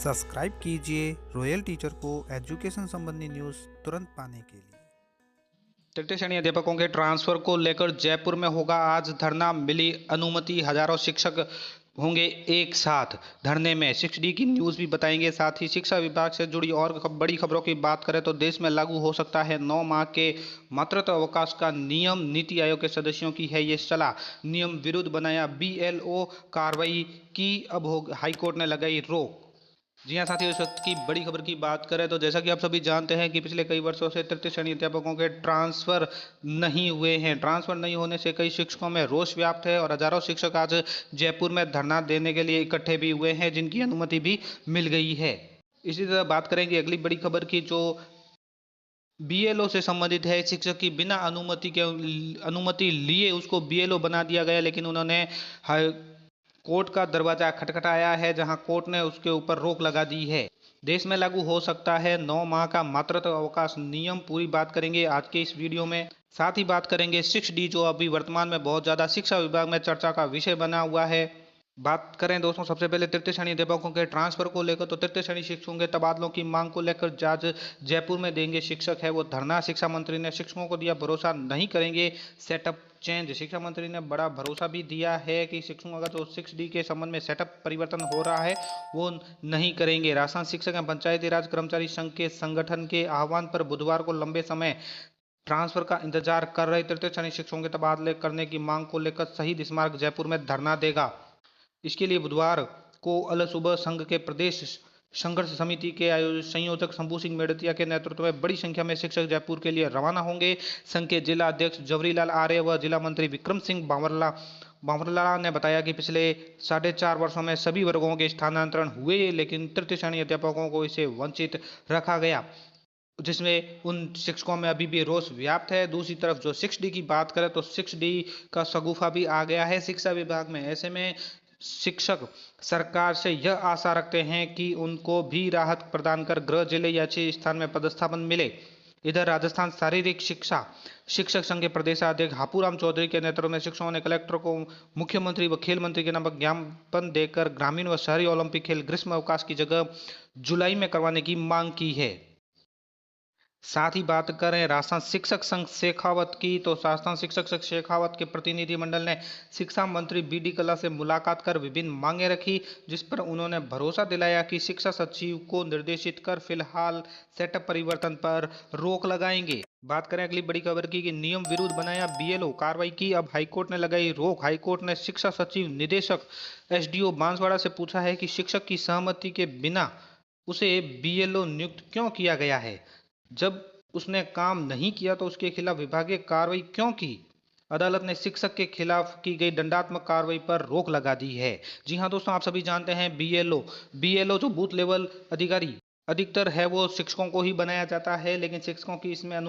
Subscribe कीजिए royal teacher को education संबंधी न्यूज़ तुरंत पाने के लिए। तृतीय श्रेणी अध्यापकों के ट्रांसफर को लेकर जयपुर में होगा आज धरना, मिली अनुमति, हजारों शिक्षक होंगे एक साथ धरने में। 6D की न्यूज़ भी बताएंगे। साथ ही शिक्षा विभाग से जुड़ी और बड़ी खबरों की बात करें तो देश में लागू हो सकता है 9 माह के मातृत्व अवकाश का नियम। नीति आयोग के सदस्यों की है ये सलाह। नियम विरुद्ध बनाया BLO, कार्रवाई की अब हाईकोर्ट ने लगाई रोक। जी हाँ साथियों, इस वक्त की बड़ी खबर की बात करें तो जैसा कि आप सभी जानते हैं कि पिछले कई वर्षों से तृतीय श्रेणी अध्यापकों के ट्रांसफर नहीं हुए हैं। ट्रांसफर नहीं होने से कई शिक्षकों में रोष व्याप्त है और हजारों शिक्षक आज जयपुर में धरना देने के लिए इकट्ठे भी हुए हैं, जिनकी अनुमति भी मिल गई है। इसी तरह बात करेंगे अगली बड़ी खबर की, जो BLO से संबंधित है। शिक्षक की बिना अनुमति लिए उसको BLO बना दिया गया, लेकिन उन्होंने कोर्ट का दरवाजा खटखटाया है, जहां कोर्ट ने उसके ऊपर रोक लगा दी है। देश में लागू हो सकता है 9 माह का मातृत्व अवकाश नियम। पूरी बात करेंगे आज के इस वीडियो में। साथ ही बात करेंगे 6D, जो अभी वर्तमान में बहुत ज्यादा शिक्षा विभाग में चर्चा का विषय बना हुआ है। बात करें दोस्तों सबसे पहले तृतीय श्रेणी अध्यापकों के ट्रांसफर को लेकर, तो तृतीय श्रेणी शिक्षकों के तबादलों की मांग को लेकर आज जयपुर में देंगे शिक्षक है वो धरना। शिक्षा मंत्री ने शिक्षकों को दिया भरोसा, नहीं करेंगे सेटअप चेंज। शिक्षा मंत्री ने बड़ा भरोसा भी दिया है कि शिक्षकों का जो 6D के संबंध में सेटअप परिवर्तन हो रहा है वो नहीं करेंगे। राजस्थान शिक्षक एवं पंचायती राज कर्मचारी संघ के संगठन के आह्वान पर बुधवार को लंबे समय ट्रांसफर का इंतजार कर रहे तृतीय श्रेणी शिक्षकों के तबादले करने की मांग को लेकर शहीद स्मारक जयपुर में धरना देगा। इसके लिए बुधवार को अल सुबह संघ के प्रदेश संघर्ष समिति के संयोजक शंभू सिंह मेड़तिया के नेतृत्व में बड़ी संख्या में शिक्षक जयपुर के लिए रवाना होंगे। संघ के जिला अध्यक्ष जवरीलाल आर्य व जिला मंत्री विक्रम सिंह बावरला ने बताया कि पिछले 4.5 वर्षों में सभी वर्गों के स्थानांतरण हुए, लेकिन तृतीय श्रेणी अध्यापकों को इसे वंचित रखा गया, जिसमें उन शिक्षकों में अभी भी रोष व्याप्त है। दूसरी तरफ जो 6D की बात करें तो 6D का शगुफा भी आ गया है शिक्षा विभाग में। ऐसे में शिक्षक सरकार से यह आशा रखते हैं कि उनको भी राहत प्रदान कर गृह जिले या अच्छे स्थान में पदस्थापन मिले। इधर राजस्थान शारीरिक शिक्षा शिक्षक संघ के प्रदेशाध्यक्ष हापूराम चौधरी के नेतृत्व में शिक्षकों ने कलेक्टर को मुख्यमंत्री व खेल मंत्री के नाम पर ज्ञापन देकर ग्रामीण व शहरी ओलंपिक खेल ग्रीष्म अवकाश की जगह जुलाई में करवाने की मांग की है। साथ ही बात करें राजस्थान शिक्षक संघ शेखावत की, तो राजस्थान शिक्षक संघ शेखावत के प्रतिनिधिमंडल ने शिक्षा मंत्री BD कल्ला से मुलाकात कर विभिन्न मांगे रखी, जिस पर उन्होंने भरोसा दिलाया कि शिक्षा सचिव को निर्देशित कर फिलहाल सेटअप परिवर्तन पर रोक लगाएंगे। बात करें अगली बड़ी खबर की कि नियम विरुद्ध बनाया BLO, कार्रवाई की अब हाईकोर्ट ने लगाई रोक। हाईकोर्ट ने शिक्षा सचिव निदेशक SDO बांसवाड़ा से पूछा है कि शिक्षक की सहमति के बिना उसे BLO नियुक्त क्यों किया गया है। जब उसने काम नहीं किया तो उसके खिलाफ विभागीय कार्रवाई क्यों की। अदालत ने शिक्षक के खिलाफ की गई दंडात्मक कार्रवाई पर रोक लगा दी है। जी हां दोस्तों, आप सभी जानते हैं BLO जो बूथ लेवल अधिकारी अधिकतर है वो शिक्षकों को ही बनाया जाता है, लेकिन शिक्षकों की इसमें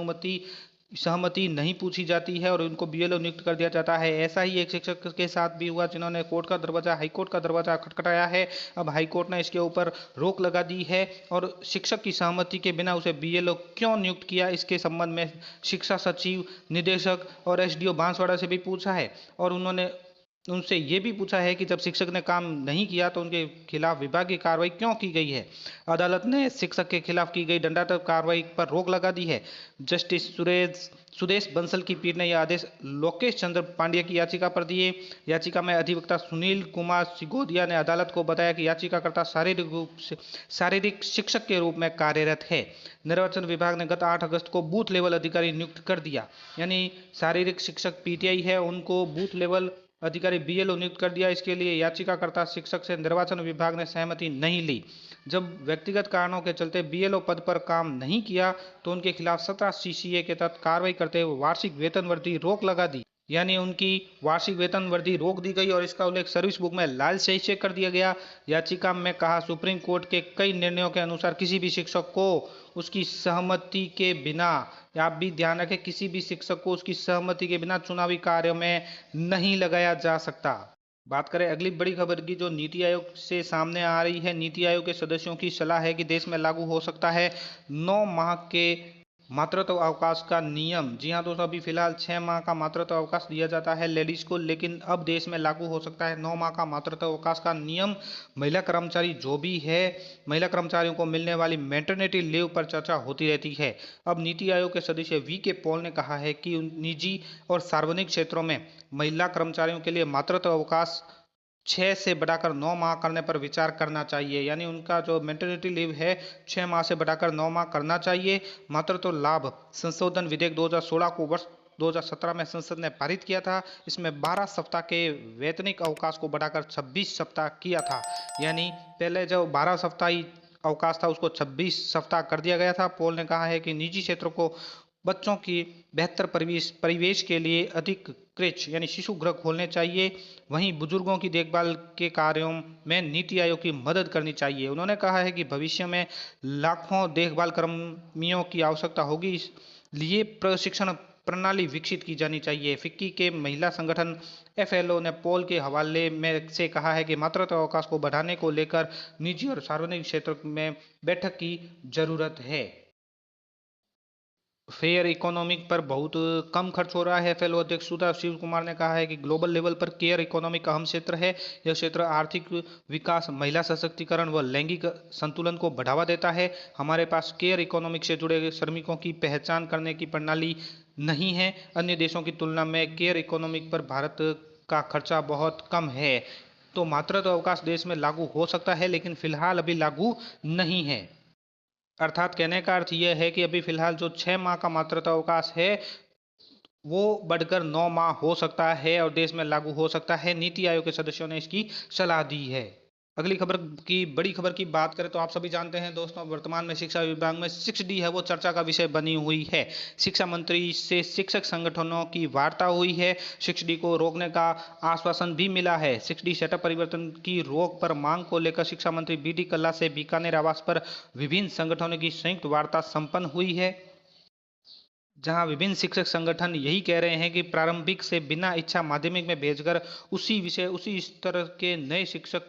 सहमति नहीं पूछी जाती है और उनको BLO नियुक्त कर दिया जाता है। ऐसा ही एक शिक्षक के साथ भी हुआ, जिन्होंने हाईकोर्ट का दरवाजा खटखटाया है। अब हाईकोर्ट ने इसके ऊपर रोक लगा दी है और शिक्षक की सहमति के बिना उसे BLO क्यों नियुक्त किया, इसके संबंध में शिक्षा सचिव, निदेशक और SDO बांसवाड़ा से भी पूछा है और उन्होंने उनसे ये भी पूछा है कि जब शिक्षक ने काम नहीं किया तो उनके खिलाफ विभागीय कार्रवाई क्यों की गई है। अदालत ने शिक्षक के खिलाफ की गई दंडात्मक कार्रवाई पर रोक लगा दी है। जस्टिस सुदेश बंसल की पीठ ने यह आदेश लोकेश चंद्र पांड्या की याचिका पर दिए। याचिका में अधिवक्ता सुनील कुमार सिगोदिया ने अदालत को बताया कि याचिकाकर्ता शारीरिक शिक्षक के रूप में कार्यरत है। निर्वाचन विभाग ने गत 8 अगस्त को बूथ लेवल अधिकारी नियुक्त कर दिया, यानी शारीरिक शिक्षक PTI है उनको बूथ लेवल अधिकारी BLO नियुक्त कर दिया। इसके लिए याचिकाकर्ता शिक्षक से निर्वाचन विभाग ने सहमति नहीं ली। जब व्यक्तिगत कारणों के चलते BLO पद पर काम नहीं किया तो उनके खिलाफ 17 CCA के तहत कार्रवाई करते हुए वार्षिक वेतन वृद्धि रोक लगा दी, यानी उनकी वार्षिक वेतन वृद्धि रोक दी गई और इसका उल्लेख सर्विस बुक में लाल स्याही से कर दिया गया। याचिका में कहा, सुप्रीम कोर्ट के कई निर्णयों के अनुसार किसी भी शिक्षक को उसकी सहमति के बिना, आप भी ध्यान रखें, किसी भी शिक्षक को उसकी सहमति के बिना चुनावी कार्य में नहीं लगाया जा सकता। बात करें अगली बड़ी खबर की, जो नीति आयोग से सामने आ रही है। नीति आयोग के सदस्यों की सलाह है कि देश में लागू हो सकता है 9 माह के मातृत्व अवकाश का नियम। जी हाँ दोस्तों, अभी फिलहाल 6 माह का मातृत्व अवकाश दिया जाता है लेडीज को, लेकिन अब देश में लागू हो सकता है 9 माह का मातृत्व अवकाश का नियम। महिला कर्मचारी जो भी है, महिला कर्मचारियों को मिलने वाली मैटरनिटी लीव पर चर्चा होती रहती है। अब नीति आयोग के सदस्य वी के पॉल ने कहा है कि निजी और सार्वजनिक क्षेत्रों में महिला कर्मचारियों के लिए मातृत्व अवकाश 6 से बढ़ाकर 9 माह करने पर विचार करना चाहिए। यानी उनका जो मैटरनिटी लीव है 6 माह से बढ़ाकर 9 माह करना चाहिए। मातृत्व लाभ संशोधन विधेयक 2016 को वर्ष 2017 में संसद ने पारित किया था। इसमें 12 सप्ताह के वैतनिक अवकाश को बढ़ाकर 26 सप्ताह किया था। यानी पहले जो 12 सप्ताही अवकाश था उसको 26 सप्ताह कर दिया गया था। पॉल ने कहा है कि निजी क्षेत्रों को बच्चों की बेहतर परिवेश के लिए अधिक क्रेच यानी शिशु गृह खोलने चाहिए। वहीं बुजुर्गों की देखभाल के कार्यों में नीति आयोग की मदद करनी चाहिए। उन्होंने कहा है कि भविष्य में लाखों देखभाल कर्मियों की आवश्यकता होगी, इसलिए प्रशिक्षण प्रणाली विकसित की जानी चाहिए। फिक्की के महिला संगठन एफएलओ ने पॉल के हवाले में से कहा है कि मातृत्व अवकाश को बढ़ाने को लेकर निजी और सार्वजनिक क्षेत्र में बैठक की जरूरत है। फेयर इकोनॉमिक पर बहुत कम खर्च हो रहा है। फेलो अध्यक्ष सुधा शिव कुमार ने कहा है कि ग्लोबल लेवल पर केयर इकोनॉमिक अहम क्षेत्र है। यह क्षेत्र आर्थिक विकास, महिला सशक्तिकरण व लैंगिक संतुलन को बढ़ावा देता है। हमारे पास केयर इकोनॉमिक से जुड़े श्रमिकों की पहचान करने की प्रणाली नहीं है। अन्य देशों की तुलना में केयर इकोनॉमिक पर भारत का खर्चा बहुत कम है। तो मातृत्व अवकाश देश में लागू हो सकता है, लेकिन फिलहाल अभी लागू नहीं है। अर्थात कहने का अर्थ यह है कि अभी फिलहाल जो 6 माह का मातृत्व अवकाश है वो बढ़कर 9 माह हो सकता है और देश में लागू हो सकता है। नीति आयोग के सदस्यों ने इसकी सलाह दी है। अगली खबर की बड़ी खबर की बात करें तो आप सभी जानते हैं दोस्तों, वर्तमान में शिक्षा विभाग में 6D है वो चर्चा का विषय बनी हुई है। शिक्षा मंत्री से शिक्षक संगठनों की वार्ता हुई है। 6D को रोकने का आश्वासन भी मिला है। 6D सेटअप परिवर्तन की रोक पर मांग को लेकर शिक्षा मंत्री BD कल्ला से बीकानेर आवास पर विभिन्न संगठनों की संयुक्त वार्ता संपन्न हुई है, जहां विभिन्न शिक्षक संगठन यही कह रहे हैं कि प्रारंभिक से बिना इच्छा माध्यमिक में भेजकर उसी विषय उसी स्तर के नए शिक्षक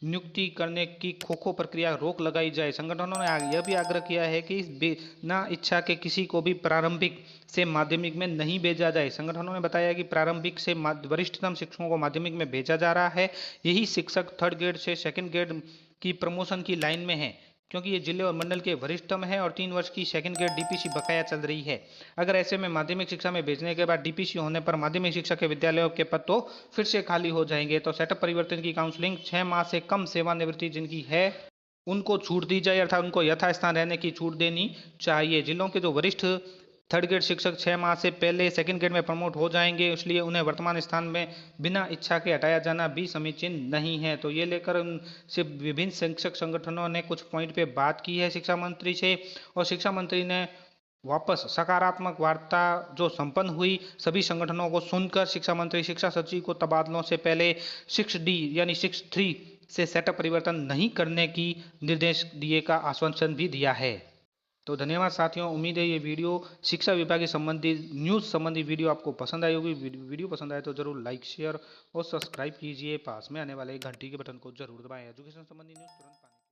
नियुक्ति करने की खो प्रक्रिया रोक लगाई जाए। संगठनों ने यह भी आग्रह किया है कि बिना इच्छा के किसी को भी प्रारंभिक से माध्यमिक में नहीं भेजा जाए। संगठनों ने बताया कि प्रारंभिक से वरिष्ठतम शिक्षकों को माध्यमिक में भेजा जा रहा है। यही शिक्षक 3rd ग्रेड से 2nd ग्रेड की प्रमोशन की लाइन में है, क्योंकि ये जिले और मंडल के वरिष्ठतम है और 3 वर्ष की 2nd ग्रेड DPC बकाया चल रही है। अगर ऐसे में माध्यमिक शिक्षा में भेजने के बाद DPC होने पर माध्यमिक शिक्षा के विद्यालयों के पद तो फिर से खाली हो जाएंगे। तो सेटअप परिवर्तन की काउंसलिंग 6 माह से कम सेवानिवृत्ति जिनकी है उनको छूट दी जाए, अर्थात उनको यथास्थान रहने की छूट देनी चाहिए। जिलों के जो वरिष्ठ 3rd ग्रेड शिक्षक 6 माह से पहले 2nd ग्रेड में प्रमोट हो जाएंगे, इसलिए उन्हें वर्तमान स्थान में बिना इच्छा के हटाया जाना भी समीचीन नहीं है। तो ये लेकर से विभिन्न शिक्षक संगठनों ने कुछ पॉइंट पे बात की है शिक्षा मंत्री से, और शिक्षा मंत्री ने वापस सकारात्मक वार्ता जो संपन्न हुई सभी संगठनों को सुनकर शिक्षा मंत्री शिक्षा सचिव को तबादलों से पहले 6D यानी 6(3) से सेटअप परिवर्तन नहीं करने की निर्देश दिए का आश्वासन भी दिया है। तो धन्यवाद साथियों, उम्मीद है ये वीडियो शिक्षा विभाग के संबंधी न्यूज़ संबंधी वीडियो आपको पसंद आई होगी। वीडियो पसंद आए तो जरूर लाइक, शेयर और सब्सक्राइब कीजिए। पास में आने वाले घंटी के बटन को जरूर दबाएं। एजुकेशन संबंधी न्यूज़ तुरंत पाने